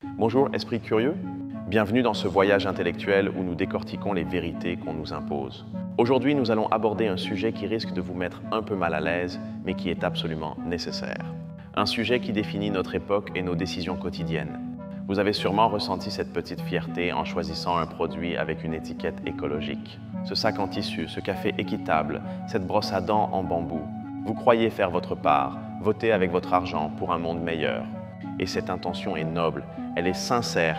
Bonjour, esprit curieux. Bienvenue dans ce voyage intellectuel où nous décortiquons les vérités qu'on nous impose. Aujourd'hui, nous allons aborder un sujet qui risque de vous mettre un peu mal à l'aise, mais qui est absolument nécessaire. Un sujet qui définit notre époque et nos décisions quotidiennes. Vous avez sûrement ressenti cette petite fierté en choisissant un produit avec une étiquette écologique. Ce sac en tissu, ce café équitable, cette brosse à dents en bambou. Vous croyez faire votre part, voter avec votre argent pour un monde meilleur. Et cette intention est noble, elle est sincère.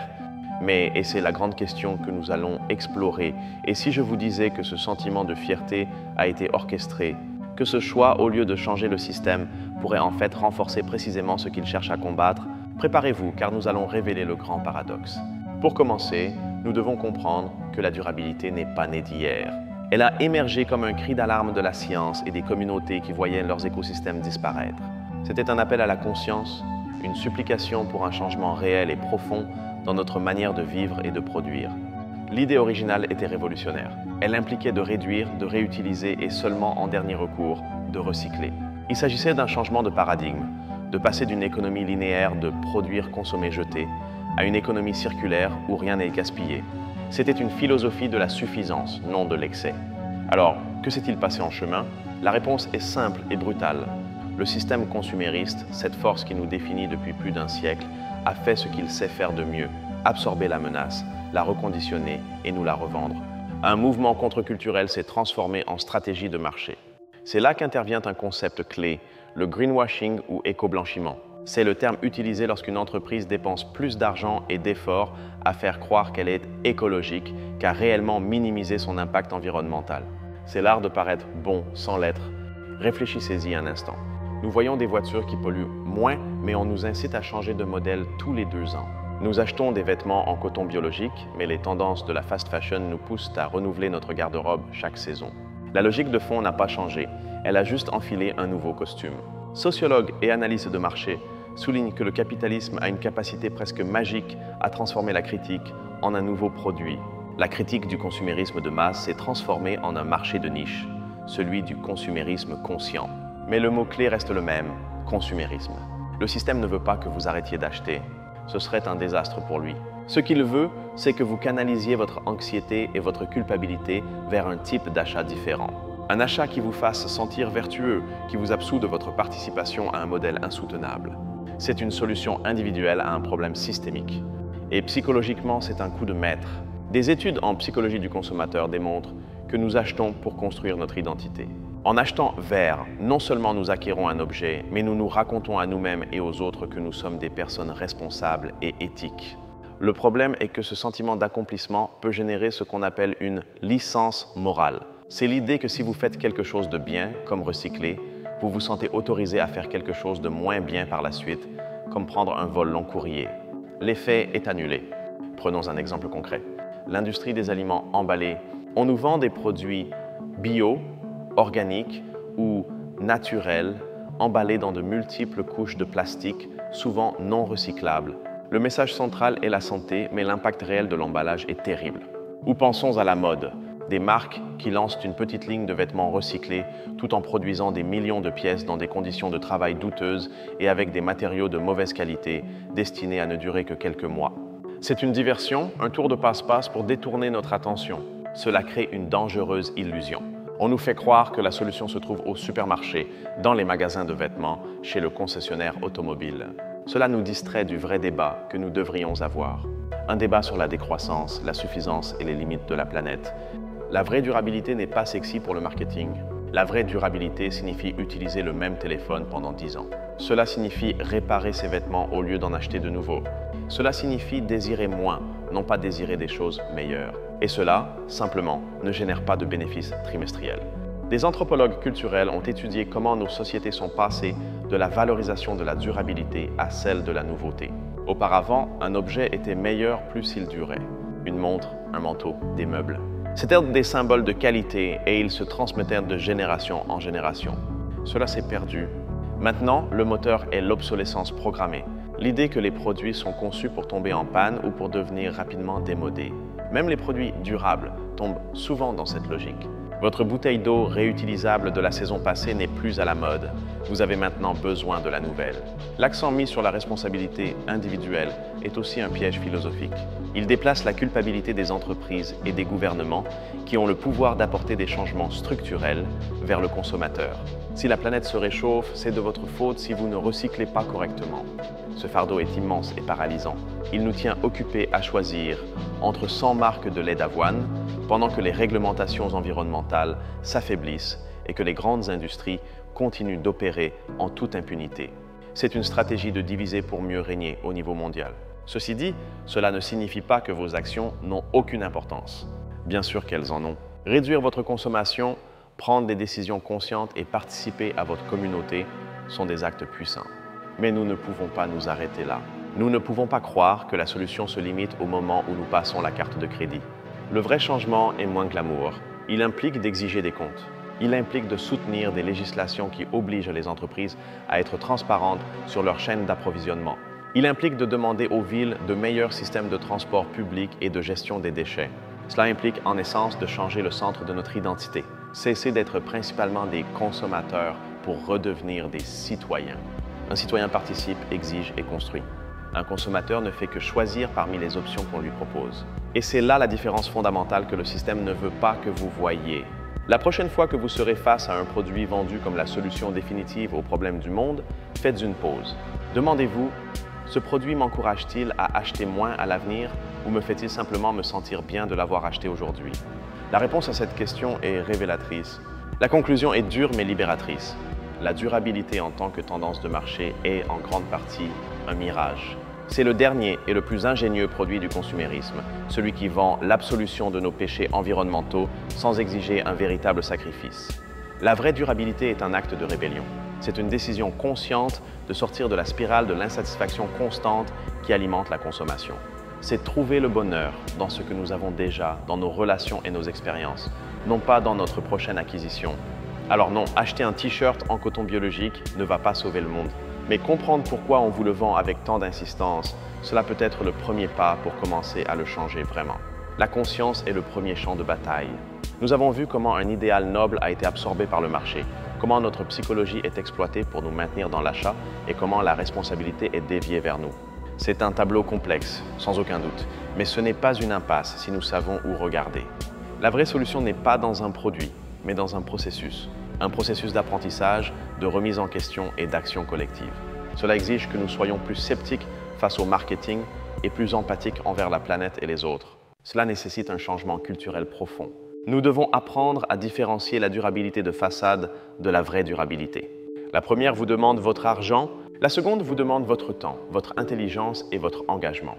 Mais, et c'est la grande question que nous allons explorer, et si je vous disais que ce sentiment de fierté a été orchestré, que ce choix, au lieu de changer le système, pourrait en fait renforcer précisément ce qu'il cherche à combattre, préparez-vous car nous allons révéler le grand paradoxe. Pour commencer, nous devons comprendre que la durabilité n'est pas née d'hier. Elle a émergé comme un cri d'alarme de la science et des communautés qui voyaient leurs écosystèmes disparaître. C'était un appel à la conscience, une supplication pour un changement réel et profond dans notre manière de vivre et de produire. L'idée originale était révolutionnaire. Elle impliquait de réduire, de réutiliser et seulement en dernier recours, de recycler. Il s'agissait d'un changement de paradigme, de passer d'une économie linéaire de produire, consommer, jeter, à une économie circulaire où rien n'est gaspillé. C'était une philosophie de la suffisance, non de l'excès. Alors, que s'est-il passé en chemin? La réponse est simple et brutale. Le système consumériste, cette force qui nous définit depuis plus d'un siècle, a fait ce qu'il sait faire de mieux, absorber la menace, la reconditionner et nous la revendre. Un mouvement contre-culturel s'est transformé en stratégie de marché. C'est là qu'intervient un concept clé, le greenwashing ou éco-blanchiment. C'est le terme utilisé lorsqu'une entreprise dépense plus d'argent et d'efforts à faire croire qu'elle est écologique qu'à réellement minimiser son impact environnemental. C'est l'art de paraître bon sans l'être. Réfléchissez-y un instant. Nous voyons des voitures qui polluent moins, mais on nous incite à changer de modèle tous les 2 ans. Nous achetons des vêtements en coton biologique, mais les tendances de la fast fashion nous poussent à renouveler notre garde-robe chaque saison. La logique de fond n'a pas changé, elle a juste enfilé un nouveau costume. Sociologues et analystes de marché soulignent que le capitalisme a une capacité presque magique à transformer la critique en un nouveau produit. La critique du consumérisme de masse s'est transformée en un marché de niche, celui du consumérisme conscient. Mais le mot-clé reste le même, consumérisme. Le système ne veut pas que vous arrêtiez d'acheter. Ce serait un désastre pour lui. Ce qu'il veut, c'est que vous canalisiez votre anxiété et votre culpabilité vers un type d'achat différent. Un achat qui vous fasse sentir vertueux, qui vous absout de votre participation à un modèle insoutenable. C'est une solution individuelle à un problème systémique. Et psychologiquement, c'est un coup de maître. Des études en psychologie du consommateur démontrent que nous achetons pour construire notre identité. En achetant vert, non seulement nous acquérons un objet, mais nous nous racontons à nous-mêmes et aux autres que nous sommes des personnes responsables et éthiques. Le problème est que ce sentiment d'accomplissement peut générer ce qu'on appelle une licence morale. C'est l'idée que si vous faites quelque chose de bien, comme recycler, vous vous sentez autorisé à faire quelque chose de moins bien par la suite, comme prendre un vol long courrier. L'effet est annulé. Prenons un exemple concret. L'industrie des aliments emballés. On nous vend des produits bio, organiques ou naturels, emballés dans de multiples couches de plastique, souvent non recyclables. Le message central est la santé, mais l'impact réel de l'emballage est terrible. Ou pensons à la mode, des marques qui lancent une petite ligne de vêtements recyclés tout en produisant des millions de pièces dans des conditions de travail douteuses et avec des matériaux de mauvaise qualité, destinés à ne durer que quelques mois. C'est une diversion, un tour de passe-passe pour détourner notre attention. Cela crée une dangereuse illusion. On nous fait croire que la solution se trouve au supermarché, dans les magasins de vêtements, chez le concessionnaire automobile. Cela nous distrait du vrai débat que nous devrions avoir. Un débat sur la décroissance, la suffisance et les limites de la planète. La vraie durabilité n'est pas sexy pour le marketing. La vraie durabilité signifie utiliser le même téléphone pendant 10 ans. Cela signifie réparer ses vêtements au lieu d'en acheter de nouveaux. Cela signifie désirer moins, non pas désirer des choses meilleures. Et cela, simplement, ne génère pas de bénéfices trimestriels. Des anthropologues culturels ont étudié comment nos sociétés sont passées de la valorisation de la durabilité à celle de la nouveauté. Auparavant, un objet était meilleur plus il durait. Une montre, un manteau, des meubles. C'étaient des symboles de qualité et ils se transmettaient de génération en génération. Cela s'est perdu. Maintenant, le moteur est l'obsolescence programmée. L'idée que les produits sont conçus pour tomber en panne ou pour devenir rapidement démodés. Même les produits durables tombent souvent dans cette logique. Votre bouteille d'eau réutilisable de la saison passée n'est plus à la mode. Vous avez maintenant besoin de la nouvelle. L'accent mis sur la responsabilité individuelle est aussi un piège philosophique. Il déplace la culpabilité des entreprises et des gouvernements qui ont le pouvoir d'apporter des changements structurels vers le consommateur. Si la planète se réchauffe, c'est de votre faute si vous ne recyclez pas correctement. Ce fardeau est immense et paralysant. Il nous tient occupés à choisir entre 100 marques de lait d'avoine, pendant que les réglementations environnementales s'affaiblissent et que les grandes industries continuent d'opérer en toute impunité. C'est une stratégie de diviser pour mieux régner au niveau mondial. Ceci dit, cela ne signifie pas que vos actions n'ont aucune importance. Bien sûr qu'elles en ont. Réduire votre consommation, prendre des décisions conscientes et participer à votre communauté sont des actes puissants. Mais nous ne pouvons pas nous arrêter là. Nous ne pouvons pas croire que la solution se limite au moment où nous passons la carte de crédit. Le vrai changement est moins glamour. Il implique d'exiger des comptes. Il implique de soutenir des législations qui obligent les entreprises à être transparentes sur leur chaîne d'approvisionnement. Il implique de demander aux villes de meilleurs systèmes de transport public et de gestion des déchets. Cela implique en essence de changer le centre de notre identité. Cesser d'être principalement des consommateurs pour redevenir des citoyens. Un citoyen participe, exige et construit. Un consommateur ne fait que choisir parmi les options qu'on lui propose. Et c'est là la différence fondamentale que le système ne veut pas que vous voyiez. La prochaine fois que vous serez face à un produit vendu comme la solution définitive aux problèmes du monde, faites une pause. Demandez-vous, ce produit m'encourage-t-il à acheter moins à l'avenir ou me fait-il simplement me sentir bien de l'avoir acheté aujourd'hui? La réponse à cette question est révélatrice. La conclusion est dure mais libératrice. La durabilité en tant que tendance de marché est en grande partie un mirage. C'est le dernier et le plus ingénieux produit du consumérisme, celui qui vend l'absolution de nos péchés environnementaux sans exiger un véritable sacrifice. La vraie durabilité est un acte de rébellion. C'est une décision consciente de sortir de la spirale de l'insatisfaction constante qui alimente la consommation. C'est trouver le bonheur dans ce que nous avons déjà, dans nos relations et nos expériences, non pas dans notre prochaine acquisition. Alors non, acheter un t-shirt en coton biologique ne va pas sauver le monde. Mais comprendre pourquoi on vous le vend avec tant d'insistance, cela peut être le premier pas pour commencer à le changer vraiment. La conscience est le premier champ de bataille. Nous avons vu comment un idéal noble a été absorbé par le marché, comment notre psychologie est exploitée pour nous maintenir dans l'achat et comment la responsabilité est déviée vers nous. C'est un tableau complexe, sans aucun doute, mais ce n'est pas une impasse si nous savons où regarder. La vraie solution n'est pas dans un produit, mais dans un processus d'apprentissage, de remise en question et d'action collective. Cela exige que nous soyons plus sceptiques face au marketing et plus empathiques envers la planète et les autres. Cela nécessite un changement culturel profond. Nous devons apprendre à différencier la durabilité de façade de la vraie durabilité. La première vous demande votre argent, la seconde vous demande votre temps, votre intelligence et votre engagement.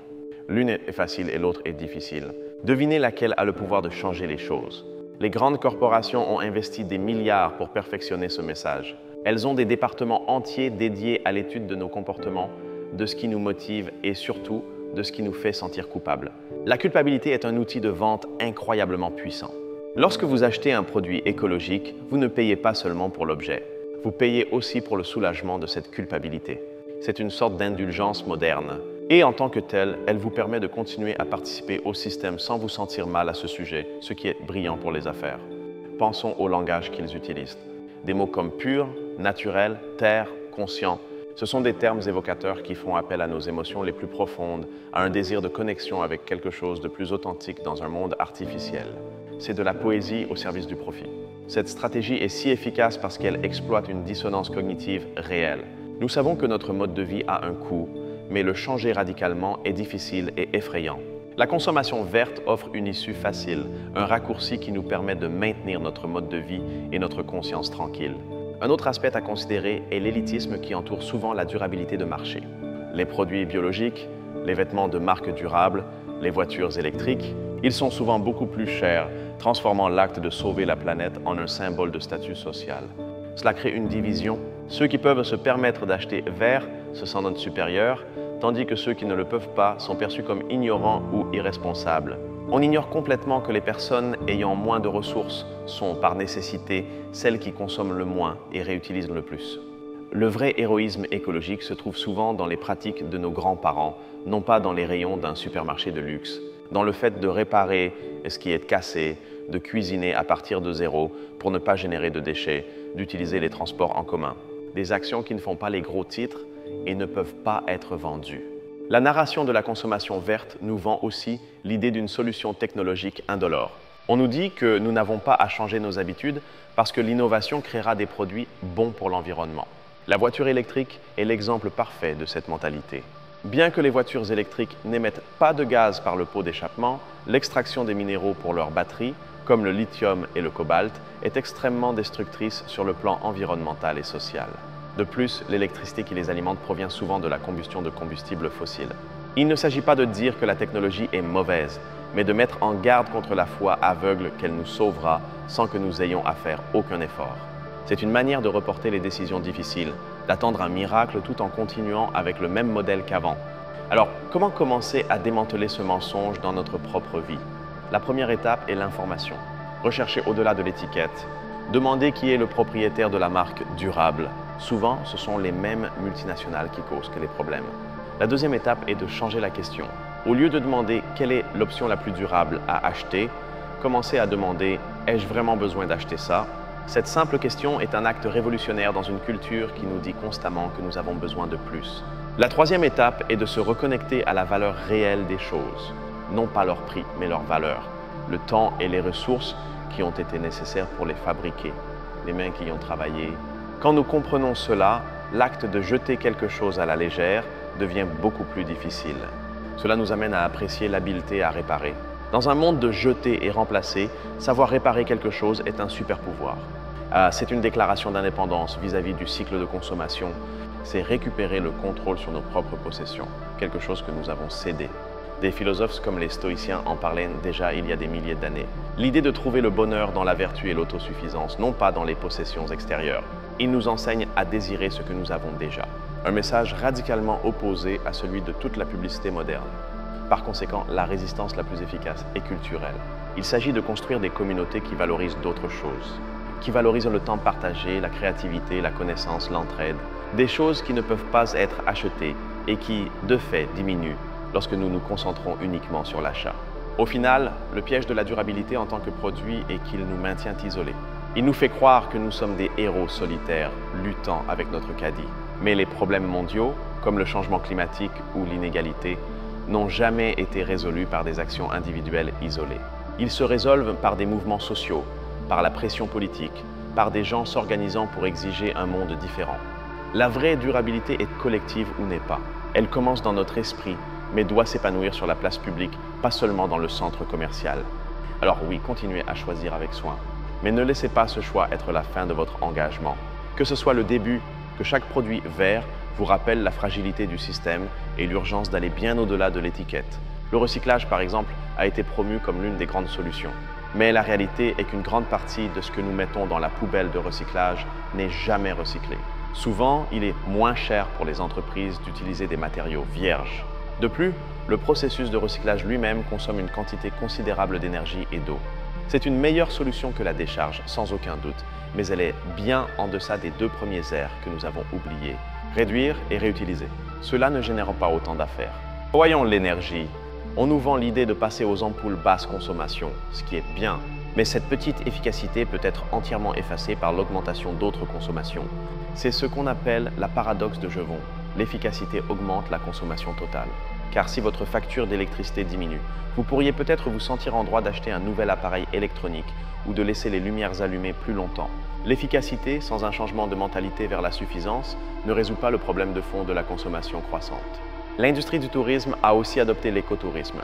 L'une est facile et l'autre est difficile. Devinez laquelle a le pouvoir de changer les choses. Les grandes corporations ont investi des milliards pour perfectionner ce message. Elles ont des départements entiers dédiés à l'étude de nos comportements, de ce qui nous motive et surtout de ce qui nous fait sentir coupables. La culpabilité est un outil de vente incroyablement puissant. Lorsque vous achetez un produit écologique, vous ne payez pas seulement pour l'objet. Vous payez aussi pour le soulagement de cette culpabilité. C'est une sorte d'indulgence moderne. Et en tant que telle, elle vous permet de continuer à participer au système sans vous sentir mal à ce sujet, ce qui est brillant pour les affaires. Pensons au langage qu'ils utilisent. Des mots comme pur, naturel, terre, conscient, ce sont des termes évocateurs qui font appel à nos émotions les plus profondes, à un désir de connexion avec quelque chose de plus authentique dans un monde artificiel. C'est de la poésie au service du profit. Cette stratégie est si efficace parce qu'elle exploite une dissonance cognitive réelle. Nous savons que notre mode de vie a un coût, mais le changer radicalement est difficile et effrayant. La consommation verte offre une issue facile, un raccourci qui nous permet de maintenir notre mode de vie et notre conscience tranquille. Un autre aspect à considérer est l'élitisme qui entoure souvent la durabilité de marché. Les produits biologiques, les vêtements de marque durable, les voitures électriques, ils sont souvent beaucoup plus chers, transformant l'acte de sauver la planète en un symbole de statut social. Cela crée une division. Ceux qui peuvent se permettre d'acheter vert se sentent supérieurs, tandis que ceux qui ne le peuvent pas sont perçus comme ignorants ou irresponsables. On ignore complètement que les personnes ayant moins de ressources sont, par nécessité, celles qui consomment le moins et réutilisent le plus. Le vrai héroïsme écologique se trouve souvent dans les pratiques de nos grands-parents, non pas dans les rayons d'un supermarché de luxe. Dans le fait de réparer ce qui est cassé, de cuisiner à partir de zéro pour ne pas générer de déchets, d'utiliser les transports en commun. Des actions qui ne font pas les gros titres et ne peuvent pas être vendues. La narration de la consommation verte nous vend aussi l'idée d'une solution technologique indolore. On nous dit que nous n'avons pas à changer nos habitudes parce que l'innovation créera des produits bons pour l'environnement. La voiture électrique est l'exemple parfait de cette mentalité. Bien que les voitures électriques n'émettent pas de gaz par le pot d'échappement, l'extraction des minéraux pour leurs batteries, comme le lithium et le cobalt, est extrêmement destructrice sur le plan environnemental et social. De plus, l'électricité qui les alimente provient souvent de la combustion de combustibles fossiles. Il ne s'agit pas de dire que la technologie est mauvaise, mais de mettre en garde contre la foi aveugle qu'elle nous sauvera sans que nous ayons à faire aucun effort. C'est une manière de reporter les décisions difficiles, d'attendre un miracle tout en continuant avec le même modèle qu'avant. Alors, comment commencer à démanteler ce mensonge dans notre propre vie? La première étape est l'information. Recherchez au-delà de l'étiquette. Demandez qui est le propriétaire de la marque durable. Souvent, ce sont les mêmes multinationales qui causent les problèmes. La deuxième étape est de changer la question. Au lieu de demander quelle est l'option la plus durable à acheter, commencez à demander « ai-je vraiment besoin d'acheter ça ?» Cette simple question est un acte révolutionnaire dans une culture qui nous dit constamment que nous avons besoin de plus. La troisième étape est de se reconnecter à la valeur réelle des choses. Non pas leur prix, mais leur valeur. Le temps et les ressources qui ont été nécessaires pour les fabriquer. Les mains qui y ont travaillé. Quand nous comprenons cela, l'acte de jeter quelque chose à la légère devient beaucoup plus difficile. Cela nous amène à apprécier l'habileté à réparer. Dans un monde de jeter et remplacer, savoir réparer quelque chose est un super pouvoir. C'est une déclaration d'indépendance vis-à-vis du cycle de consommation. C'est récupérer le contrôle sur nos propres possessions, quelque chose que nous avons cédé. Des philosophes comme les stoïciens en parlaient déjà il y a des milliers d'années. L'idée de trouver le bonheur dans la vertu et l'autosuffisance, non pas dans les possessions extérieures. Ils nous enseignent à désirer ce que nous avons déjà. Un message radicalement opposé à celui de toute la publicité moderne. Par conséquent, la résistance la plus efficace est culturelle. Il s'agit de construire des communautés qui valorisent d'autres choses, qui valorisent le temps partagé, la créativité, la connaissance, l'entraide, des choses qui ne peuvent pas être achetées et qui, de fait, diminuent lorsque nous nous concentrons uniquement sur l'achat. Au final, le piège de la durabilité en tant que produit est qu'il nous maintient isolés. Il nous fait croire que nous sommes des héros solitaires, luttant avec notre caddie. Mais les problèmes mondiaux, comme le changement climatique ou l'inégalité, n'ont jamais été résolus par des actions individuelles isolées. Ils se résolvent par des mouvements sociaux, par la pression politique, par des gens s'organisant pour exiger un monde différent. La vraie durabilité est collective ou n'est pas. Elle commence dans notre esprit, mais doit s'épanouir sur la place publique, pas seulement dans le centre commercial. Alors oui, continuez à choisir avec soin, mais ne laissez pas ce choix être la fin de votre engagement. Que ce soit le début, que chaque produit vert vous rappelle la fragilité du système et l'urgence d'aller bien au-delà de l'étiquette. Le recyclage, par exemple, a été promu comme l'une des grandes solutions. Mais la réalité est qu'une grande partie de ce que nous mettons dans la poubelle de recyclage n'est jamais recyclé. Souvent, il est moins cher pour les entreprises d'utiliser des matériaux vierges. De plus, le processus de recyclage lui-même consomme une quantité considérable d'énergie et d'eau. C'est une meilleure solution que la décharge, sans aucun doute, mais elle est bien en deçà des deux premiers R que nous avons oubliés. Réduire et réutiliser. Cela ne génère pas autant d'affaires. Voyons l'énergie. On nous vend l'idée de passer aux ampoules basse consommation, ce qui est bien. Mais cette petite efficacité peut être entièrement effacée par l'augmentation d'autres consommations. C'est ce qu'on appelle la paradoxe de Jevons. L'efficacité augmente la consommation totale. Car si votre facture d'électricité diminue, vous pourriez peut-être vous sentir en droit d'acheter un nouvel appareil électronique ou de laisser les lumières allumées plus longtemps. L'efficacité, sans un changement de mentalité vers la suffisance, ne résout pas le problème de fond de la consommation croissante. L'industrie du tourisme a aussi adopté l'écotourisme.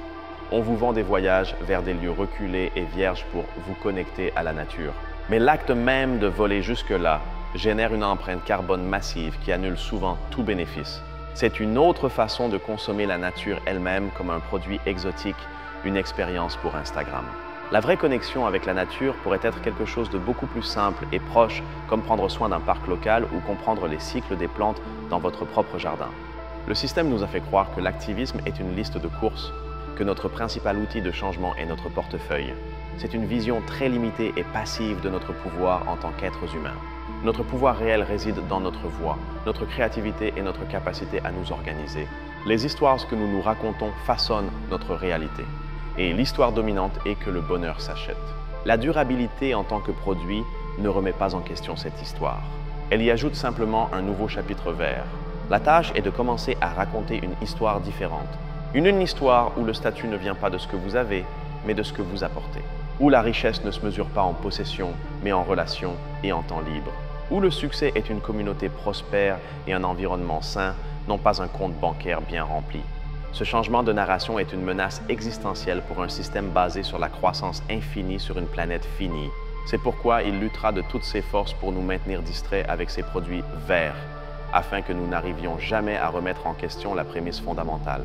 On vous vend des voyages vers des lieux reculés et vierges pour vous connecter à la nature. Mais l'acte même de voler jusque-là génère une empreinte carbone massive qui annule souvent tout bénéfice. C'est une autre façon de consommer la nature elle-même comme un produit exotique, une expérience pour Instagram. La vraie connexion avec la nature pourrait être quelque chose de beaucoup plus simple et proche, comme prendre soin d'un parc local ou comprendre les cycles des plantes dans votre propre jardin. Le système nous a fait croire que l'activisme est une liste de courses, que notre principal outil de changement est notre portefeuille. C'est une vision très limitée et passive de notre pouvoir en tant qu'êtres humains. Notre pouvoir réel réside dans notre voix, notre créativité et notre capacité à nous organiser. Les histoires que nous nous racontons façonnent notre réalité. Et l'histoire dominante est que le bonheur s'achète. La durabilité en tant que produit ne remet pas en question cette histoire. Elle y ajoute simplement un nouveau chapitre vert. La tâche est de commencer à raconter une histoire différente. Une histoire où le statut ne vient pas de ce que vous avez, mais de ce que vous apportez. Où la richesse ne se mesure pas en possession, mais en relation et en temps libre. Où le succès est une communauté prospère et un environnement sain, non pas un compte bancaire bien rempli. Ce changement de narration est une menace existentielle pour un système basé sur la croissance infinie sur une planète finie. C'est pourquoi il luttera de toutes ses forces pour nous maintenir distraits avec ses produits verts, afin que nous n'arrivions jamais à remettre en question la prémisse fondamentale.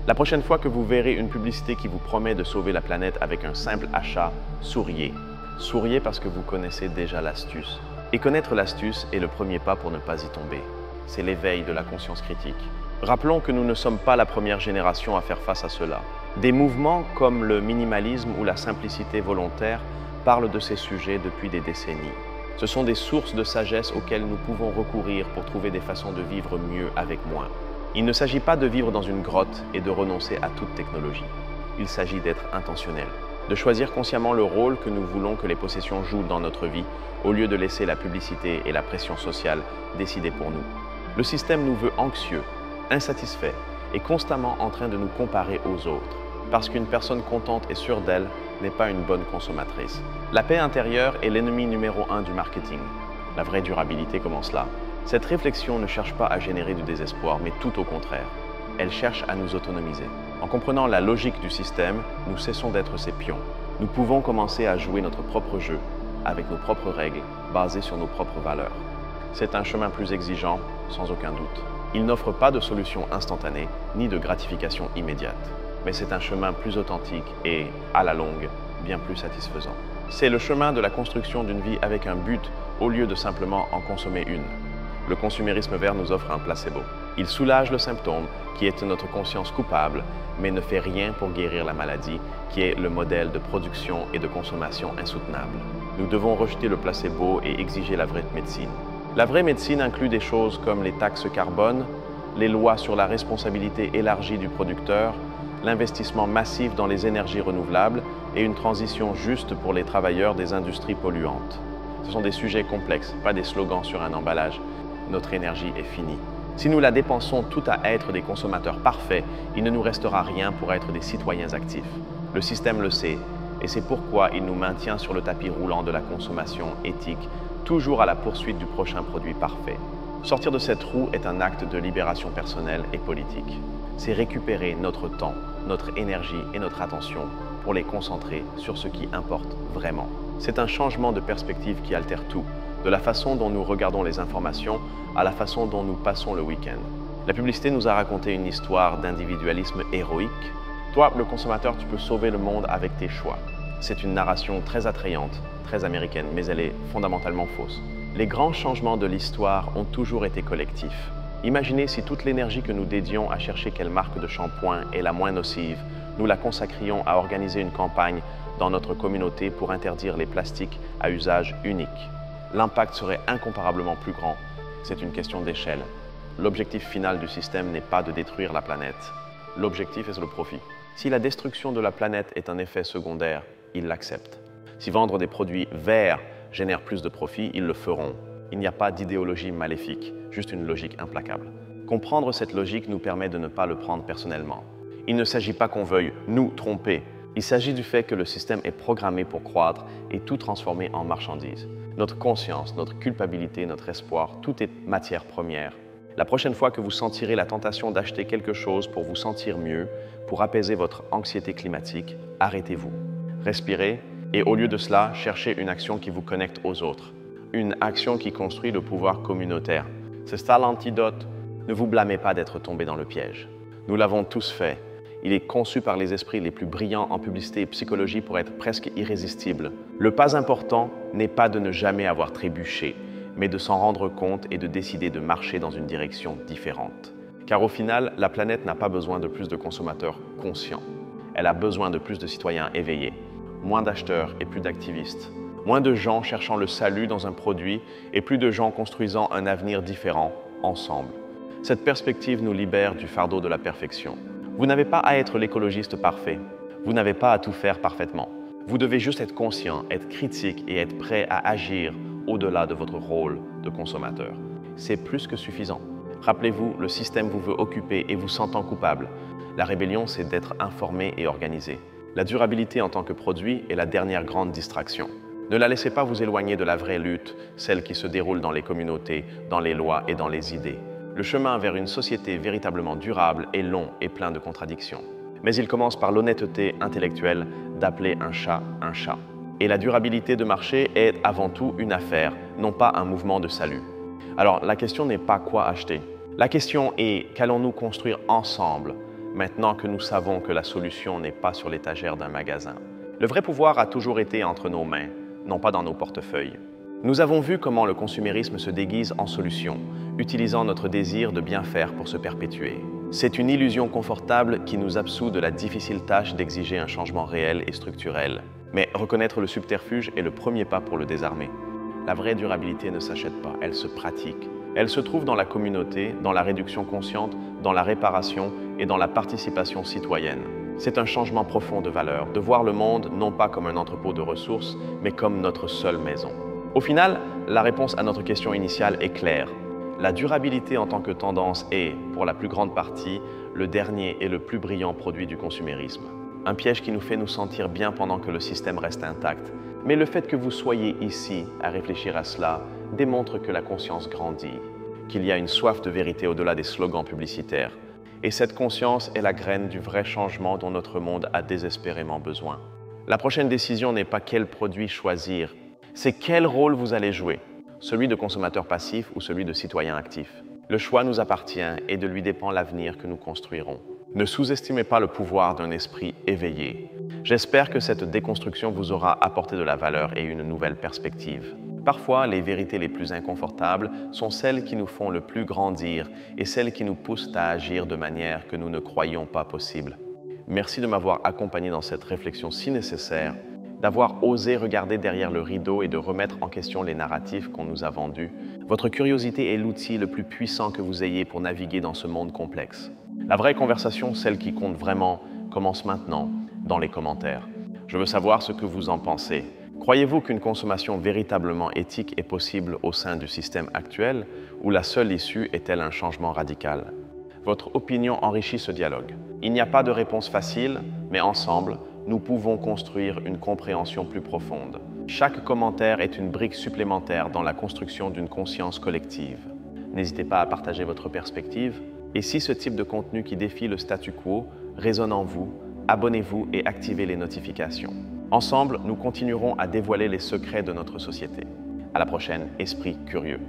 La prochaine fois que vous verrez une publicité qui vous promet de sauver la planète avec un simple achat, souriez. Souriez parce que vous connaissez déjà l'astuce. Et connaître l'astuce est le premier pas pour ne pas y tomber. C'est l'éveil de la conscience critique. Rappelons que nous ne sommes pas la première génération à faire face à cela. Des mouvements comme le minimalisme ou la simplicité volontaire parlent de ces sujets depuis des décennies. Ce sont des sources de sagesse auxquelles nous pouvons recourir pour trouver des façons de vivre mieux avec moins. Il ne s'agit pas de vivre dans une grotte et de renoncer à toute technologie. Il s'agit d'être intentionnel, de choisir consciemment le rôle que nous voulons que les possessions jouent dans notre vie, au lieu de laisser la publicité et la pression sociale décider pour nous. Le système nous veut anxieux, insatisfaits et constamment en train de nous comparer aux autres, parce qu'une personne contente et sûre d'elle n'est pas une bonne consommatrice. La paix intérieure est l'ennemi numéro 1 du marketing. La vraie durabilité commence là. Cette réflexion ne cherche pas à générer du désespoir, mais tout au contraire. Elle cherche à nous autonomiser. En comprenant la logique du système, nous cessons d'être ses pions. Nous pouvons commencer à jouer notre propre jeu, avec nos propres règles, basées sur nos propres valeurs. C'est un chemin plus exigeant, sans aucun doute. Il n'offre pas de solution instantanée, ni de gratification immédiate. Mais c'est un chemin plus authentique et, à la longue, bien plus satisfaisant. C'est le chemin de la construction d'une vie avec un but, au lieu de simplement en consommer une. Le consumérisme vert nous offre un placebo. Il soulage le symptôme, qui est notre conscience coupable, mais ne fait rien pour guérir la maladie, qui est le modèle de production et de consommation insoutenable. Nous devons rejeter le placebo et exiger la vraie médecine. La vraie médecine inclut des choses comme les taxes carbone, les lois sur la responsabilité élargie du producteur, l'investissement massif dans les énergies renouvelables et une transition juste pour les travailleurs des industries polluantes. Ce sont des sujets complexes, pas des slogans sur un emballage. Notre énergie est finie. Si nous la dépensons tout à être des consommateurs parfaits, il ne nous restera rien pour être des citoyens actifs. Le système le sait, et c'est pourquoi il nous maintient sur le tapis roulant de la consommation éthique, toujours à la poursuite du prochain produit parfait. Sortir de cette roue est un acte de libération personnelle et politique. C'est récupérer notre temps, notre énergie et notre attention pour les concentrer sur ce qui importe vraiment. C'est un changement de perspective qui altère tout, de la façon dont nous regardons les informations à la façon dont nous passons le week-end. La publicité nous a raconté une histoire d'individualisme héroïque. Toi, le consommateur, tu peux sauver le monde avec tes choix. C'est une narration très attrayante, très américaine, mais elle est fondamentalement fausse. Les grands changements de l'histoire ont toujours été collectifs. Imaginez si toute l'énergie que nous dédions à chercher quelle marque de shampoing est la moins nocive, nous la consacrions à organiser une campagne dans notre communauté pour interdire les plastiques à usage unique. L'impact serait incomparablement plus grand. C'est une question d'échelle. L'objectif final du système n'est pas de détruire la planète. L'objectif est le profit. Si la destruction de la planète est un effet secondaire, ils l'acceptent. Si vendre des produits verts génère plus de profit, ils le feront. Il n'y a pas d'idéologie maléfique, juste une logique implacable. Comprendre cette logique nous permet de ne pas le prendre personnellement. Il ne s'agit pas qu'on veuille nous tromper. Il s'agit du fait que le système est programmé pour croître et tout transformer en marchandise. Notre conscience, notre culpabilité, notre espoir, tout est matière première. La prochaine fois que vous sentirez la tentation d'acheter quelque chose pour vous sentir mieux, pour apaiser votre anxiété climatique, arrêtez-vous. Respirez et au lieu de cela, cherchez une action qui vous connecte aux autres. Une action qui construit le pouvoir communautaire. C'est ça l'antidote. Ne vous blâmez pas d'être tombé dans le piège. Nous l'avons tous fait. Il est conçu par les esprits les plus brillants en publicité et psychologie pour être presque irrésistible. Le pas important n'est pas de ne jamais avoir trébuché, mais de s'en rendre compte et de décider de marcher dans une direction différente. Car au final, la planète n'a pas besoin de plus de consommateurs conscients. Elle a besoin de plus de citoyens éveillés, moins d'acheteurs et plus d'activistes, moins de gens cherchant le salut dans un produit et plus de gens construisant un avenir différent ensemble. Cette perspective nous libère du fardeau de la perfection. Vous n'avez pas à être l'écologiste parfait. Vous n'avez pas à tout faire parfaitement. Vous devez juste être conscient, être critique et être prêt à agir au-delà de votre rôle de consommateur. C'est plus que suffisant. Rappelez-vous, le système vous veut occuper et vous sentant coupable. La rébellion, c'est d'être informé et organisé. La durabilité en tant que produit est la dernière grande distraction. Ne la laissez pas vous éloigner de la vraie lutte, celle qui se déroule dans les communautés, dans les lois et dans les idées. Le chemin vers une société véritablement durable est long et plein de contradictions. Mais il commence par l'honnêteté intellectuelle d'appeler un chat un chat. Et la durabilité de marché est avant tout une affaire, non pas un mouvement de salut. Alors, la question n'est pas quoi acheter. La question est qu'allons-nous construire ensemble, maintenant que nous savons que la solution n'est pas sur l'étagère d'un magasin. Le vrai pouvoir a toujours été entre nos mains, non pas dans nos portefeuilles. Nous avons vu comment le consumérisme se déguise en solution, utilisant notre désir de bien faire pour se perpétuer. C'est une illusion confortable qui nous absout de la difficile tâche d'exiger un changement réel et structurel. Mais reconnaître le subterfuge est le premier pas pour le désarmer. La vraie durabilité ne s'achète pas, elle se pratique. Elle se trouve dans la communauté, dans la réduction consciente, dans la réparation et dans la participation citoyenne. C'est un changement profond de valeur, de voir le monde non pas comme un entrepôt de ressources, mais comme notre seule maison. Au final, la réponse à notre question initiale est claire. La durabilité en tant que tendance est, pour la plus grande partie, le dernier et le plus brillant produit du consumérisme. Un piège qui nous fait nous sentir bien pendant que le système reste intact. Mais le fait que vous soyez ici à réfléchir à cela démontre que la conscience grandit, qu'il y a une soif de vérité au-delà des slogans publicitaires. Et cette conscience est la graine du vrai changement dont notre monde a désespérément besoin. La prochaine décision n'est pas quel produit choisir, c'est quel rôle vous allez jouer, celui de consommateur passif ou celui de citoyen actif. Le choix nous appartient et de lui dépend l'avenir que nous construirons. Ne sous-estimez pas le pouvoir d'un esprit éveillé. J'espère que cette déconstruction vous aura apporté de la valeur et une nouvelle perspective. Parfois, les vérités les plus inconfortables sont celles qui nous font le plus grandir et celles qui nous poussent à agir de manière que nous ne croyions pas possible. Merci de m'avoir accompagné dans cette réflexion si nécessaire, d'avoir osé regarder derrière le rideau et de remettre en question les narratifs qu'on nous a vendus. Votre curiosité est l'outil le plus puissant que vous ayez pour naviguer dans ce monde complexe. La vraie conversation, celle qui compte vraiment, commence maintenant, dans les commentaires. Je veux savoir ce que vous en pensez. Croyez-vous qu'une consommation véritablement éthique est possible au sein du système actuel ou la seule issue est-elle un changement radical? Votre opinion enrichit ce dialogue. Il n'y a pas de réponse facile, mais ensemble, nous pouvons construire une compréhension plus profonde. Chaque commentaire est une brique supplémentaire dans la construction d'une conscience collective. N'hésitez pas à partager votre perspective. Et si ce type de contenu qui défie le statu quo résonne en vous, abonnez-vous et activez les notifications. Ensemble, nous continuerons à dévoiler les secrets de notre société. À la prochaine, Esprit curieux.